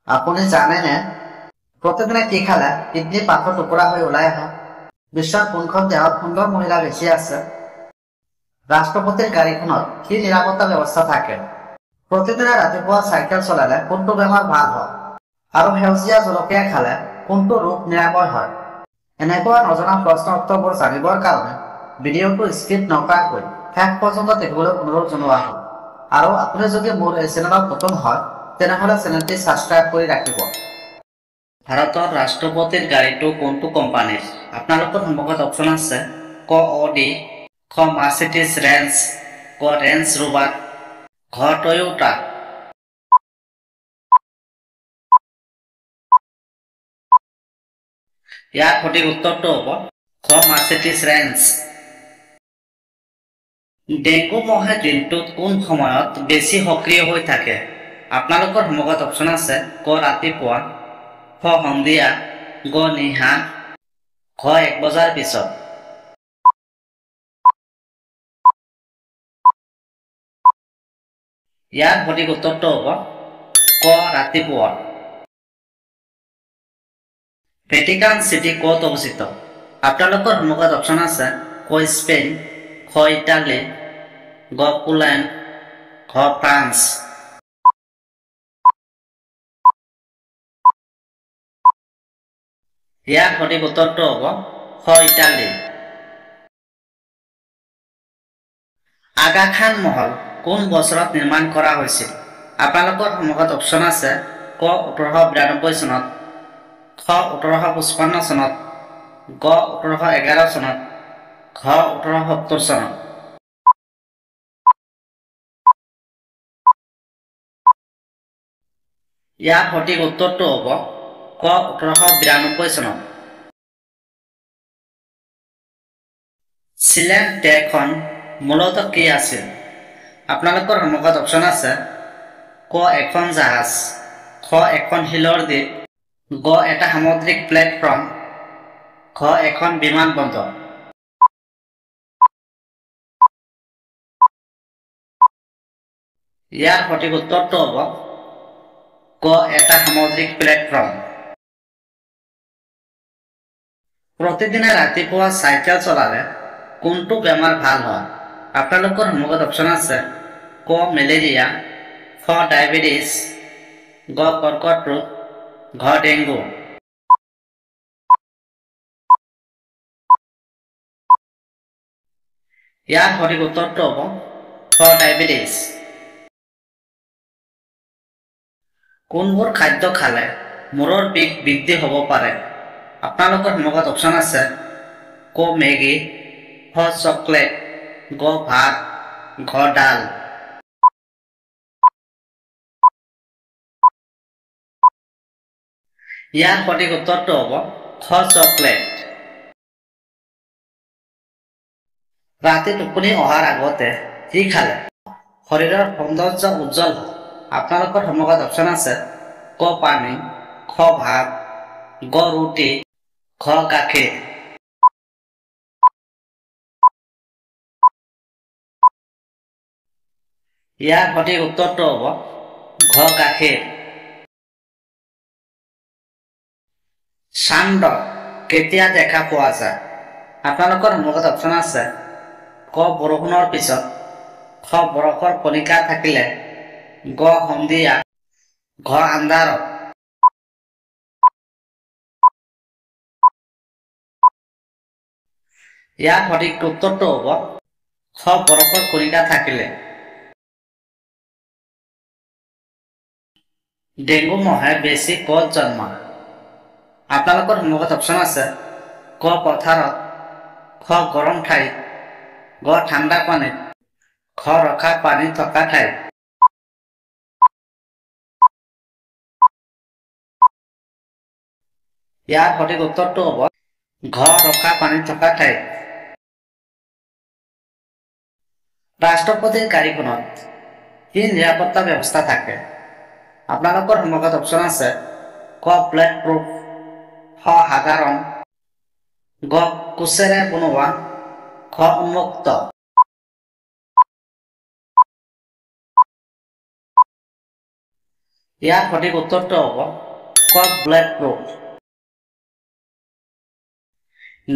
আপুনি জানেনে প্ৰতিদিনে কি খালে কিডনী পাথৰ টুকুৰা হৈ ওলাই আহে? বিশ্বৰ কোনখন দেশত সুন্দৰ মহিলা বেছি আছে? ৰাষ্ট্ৰপতিৰ গাড়ীখনত কি নিৰাপত্তা ব্যৱস্থা থাকে? প্ৰতিদিনে ৰাতিপুৱা চাইকেল চলালে কোনটো বেমাৰ ভাল হয়? আৰু সেউজীয়া জলকীয়া খালে কোনটো ৰোগ নিৰাময় হয়? এনেকুৱা নজনা প্ৰশ্নৰ উত্তৰবোৰ জানিবৰ কাৰণে ভিডিঅ'টো স্কিপ নকৰাকৈ শেষ পৰ্যন্ত দেখিবলৈ অনুৰোধ জনোৱা হ'ল। আৰু আপুনি যদি মোৰ এই চেনেলত নতুন হয় তেনেহলে চেনেলটি সাবস্ক্ৰাইব কৰি ৰাখিব। ভাৰতৰ ৰাষ্ট্ৰপতিৰ গাড়ীটো কোনটো কোম্পানীৰ? আপোনালোকৰ সন্মুখত অপশ্যন আছে ক অডি, খ মাৰ্চিডিজ ৰেঞ্জ, ক ৰেঞ্জ ৰোভাৰ, ঘ টয়োটা। ইয়াৰ সঠিক উত্তৰটো হ'ব খ মাৰ্চিডিজ ৰেঞ্জ। ডেংগু মহে দিনটোত কোন সময়ত বেছি সক্ৰিয় হৈ থাকে? আপোনালোকৰ সন্মুখত অপশ্যন আছে ক ৰাতিপুৱা, খ সন্ধিয়া, গ নিশা, খ 1 বজাৰ পিছত। ইয়াৰ সঠিক উত্তৰটো হ'ব ক ৰাতিপুৱা। ভেটিকান চিটি ক'ত অৱস্থিত? আপোনালোকৰ সন্মুখত অপশ্যন আছে ক স্পেইন, খ ইটালী, গ পোলেণ্ড, ঘ ফ্ৰান্স। ইয়াৰ সঠিক উত্তৰটো হ'ব খ ইটালী। আগা খান মহল কোন বছৰত নিৰ্মাণ কৰা হৈছিল? আপোনালোকৰ সন্মুখত অপশ্যন আছে ক 1892 চনত, খ 1855 চনত, গ 1811 চনত, ঘ 1870 চনত। ইয়াৰ সঠিক উত্তৰটো হ'ব ক 1892 চনত। চিলেট দেশখন মূলতঃ কি আছিল? আপোনালোকৰ সন্মুখত অপশ্যন আছে ক এখন জাহাজ, খ এখন শিলৰ দ্বীপ, গ এটা সামুদ্ৰিক প্লেটফৰ্ম, ঘ এখন বিমানবন্দৰ। ইয়াৰ সঠিক উত্তৰটো হ'ব গ এটা সামুদ্ৰিক প্লেটফৰ্ম। প্ৰতিদিনে ৰাতিপুৱা চাইকেল চলালে কোনটো বেমাৰ ভাল হয়? আপোনালোকৰ সন্মুখত অপশ্যন আছে ক মেলেৰিয়া, খ ডায়েবেটিছ, গ কৰ্কট ৰোগ, ঘ ডেংগু। ইয়াৰ সঠিক উত্তৰটো হ'ব খ ডায়েবেটিছ। কোনবোৰ খাদ্য খালে মূৰৰ বিষ বৃদ্ধি হ'ব পাৰে? আপোনালোকৰ সন্মুখত অপশ্যন আছে ক মেগী, খ চকলেট, গ ভাত, ঘ ডাল। ইয়াৰ সঠিক উত্তৰটো হ'ব খ চকলেট। ৰাতি টোপনি অহাৰ আগতে কি খালে শৰীৰৰ সৌন্দৰ্য উজ্জ্বল হয়? আপোনালোকৰ সন্মুখত অপশ্যন আছে ক পানী, খ ভাত, গ ৰুটি, ঘ গাখীৰ। ইয়াৰ সঠিক উত্তৰটো হ'ব ঘ গাখীৰ। চান্দ কেতিয়া দেখা পোৱা যায়? আপোনালোকৰ সন্মুখত অপশ্যন আছে ক বৰষুণৰ পিছত, খ বৰফৰ কণিকা থাকিলে, গ সন্ধিয়া, ঘ আন্ধাৰত। ইয়াৰ সঠিক উত্তৰটো হ'ব খ বৰফৰ কণিকা থাকিলে। ডেংগু মহে বেছি ক'ত জন্মায়? আপোনালোকৰ সন্মুখত অপশ্যন আছে ক পথাৰত, খ গৰম ঠাইত, গ ঠাণ্ডা পানীত, খ ৰখা পানী থকা ঠাইত। ইয়াৰ সঠিক উত্তৰটো হ'ব ঘ ৰখা পানী থকা ঠাইত। ৰাষ্ট্ৰপতিৰ গাড়ীখনত কি নিৰাপত্তা ব্যৱস্থা থাকে? আপোনালোকৰ সন্মুখত অপশ্যন আছে ক ব্লেড প্ৰুফ, খ সাধাৰণ, গ কোচেৰে বনোৱা, খ উন্মুক্ত। ইয়াৰ সঠিক উত্তৰটো হ'ব ক ব্লেক ৰোড।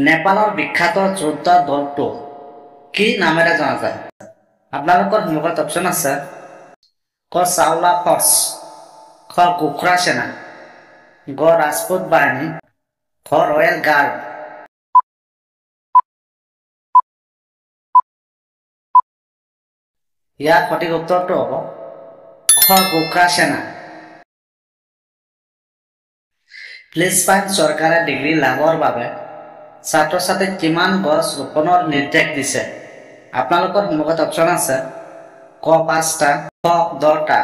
নেপালৰ বিখ্যাত যোদ্ধা দলটো কি নামেৰে জনা যায়? আপোনালোকৰ সন্মুখত অপশ্যন আছে ক চাওলা ফৰ্চ, খ গোখৰা সেনা, গ ৰাজপুত বাহিনী, খ ৰয়েল গাৰ্ড। ইয়াৰ সঠিক উত্তৰটো হ'ব খ গোখৰা সেনা। ফিলিপাইন চৰকাৰে ডিগ্ৰী লাভৰ বাবে ছাত্ৰ ছাত্ৰীক কিমান গছ ৰোপণৰ নিৰ্দেশ দিছে? আপোনালোকৰ সন্মুখত অপশ্যন আছে ক 5টা, খ 10টা,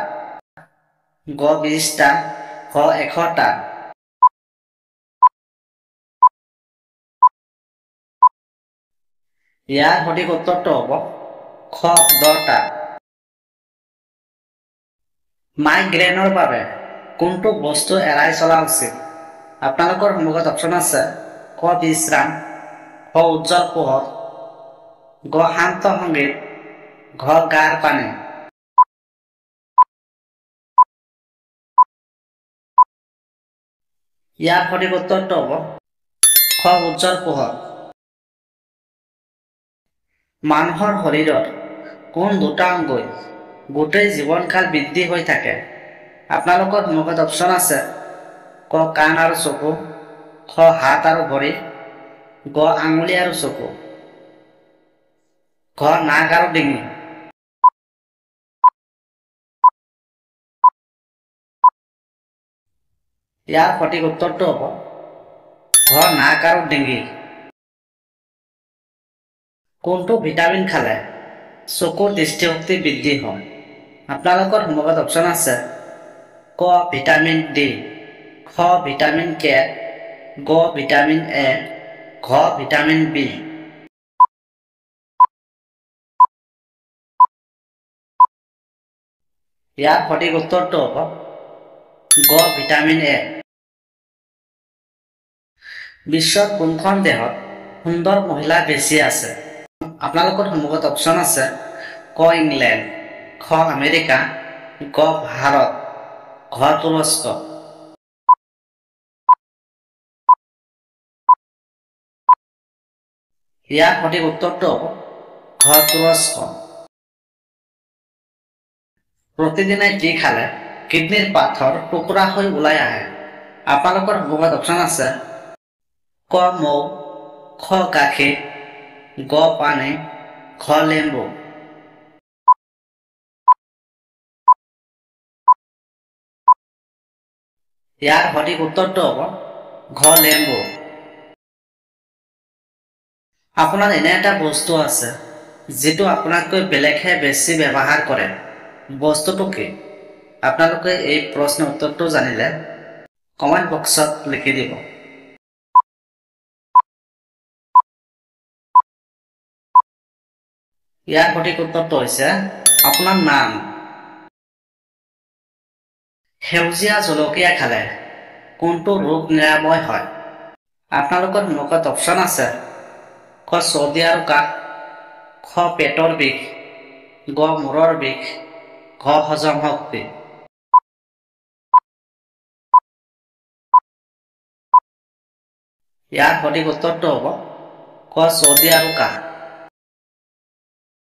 গ 20টা, খ 100টা। ইয়াৰ সঠিক উত্তৰটো হ'ব খ 10টা। মাইগ্ৰেনৰ বাবে কোনটো বস্তু এৰাই চলা উচিত? আপোনালোকৰ সন্মুখত অপশ্যন আছে ক বিশ্ৰাম, খ উজ্জ্বল পোহৰ, গ শান্ত সংগীত, ঘ গাৰ পানী। ইয়াৰ সঠিক উত্তৰটো হ'ব খ উজ্জ্বল পোহৰ। মানুহৰ শৰীৰত কোন দুটা অংগই গোটেই জীৱনকাল বৃদ্ধি হৈ থাকে? আপোনালোকৰ সন্মুখত অপশ্যন আছে ক কাণ আৰু চকু, খ হাত আৰু ভৰি, গ আঙুলি আৰু চকু, ঘ নাক আৰু ডিঙি। ইয়াৰ সঠিক উত্তৰটো হ'ব ঘ নাক আৰু ডিঙি। কোনটো ভিটামিন খালে চকুৰ দৃষ্টিশক্তি বৃদ্ধি হয়? আপোনালোকৰ সন্মুখত অপশ্যন আছে ক ভিটামিন ডি, খ ভিটামিন কে, গ ভিটামিন এ, ঘ ভিটামিন বি। ইয়াৰ সঠিক উত্তৰটো হ'ব গ ভিটামিন এ। বিশ্বৰ কোনখন দেশত সুন্দৰ মহিলা বেছি আছে? আপোনালোকৰ সন্মুখত অপশ্যন আছে ক ইংলেণ্ড, খ আমেৰিকা, গ ভাৰত, ঘ তুৰস্ক। ইয়াৰ সঠিক উত্তৰটো হ'ব ঘ তুৰস্ক। প্ৰতিদিনে কি খালে কিডনীৰ পাথৰ টুকুৰা হৈ ওলাই আহে? আপোনালোকৰ সন্মুখত অপশ্যন আছে ক মৌ, খ গাখীৰ, গ পানী, খ লেম্বু। ইয়াৰ সঠিক উত্তৰটো হ'ব ঘ লেম্বু। আপোনাৰ এনে এটা বস্তু আছে যিটো আপোনাতকৈ বেলেগহে বেছি ব্যৱহাৰ কৰে, বস্তুটো কি? আপোনালোকে এই প্ৰশ্নৰ উত্তৰটো জানিলে কমেণ্ট বক্সত লিখি দিব। ইয়াৰ সঠিক উত্তৰটো হৈছে আপোনাৰ নাম। সেউজীয়া জলকীয়া খালে কোনটো ৰোগ নিৰাময় হয়? আপোনালোকৰ সন্মুখত অপশ্যন আছে খ চৰ্দি আৰু কাহ, খ পেটৰ বিষ, গ মূৰৰ বিষ, ঘ হজম শক্তি। ইয়াৰ সঠিক উত্তৰটো হ'ব খ চৰ্দি আৰু কাহ।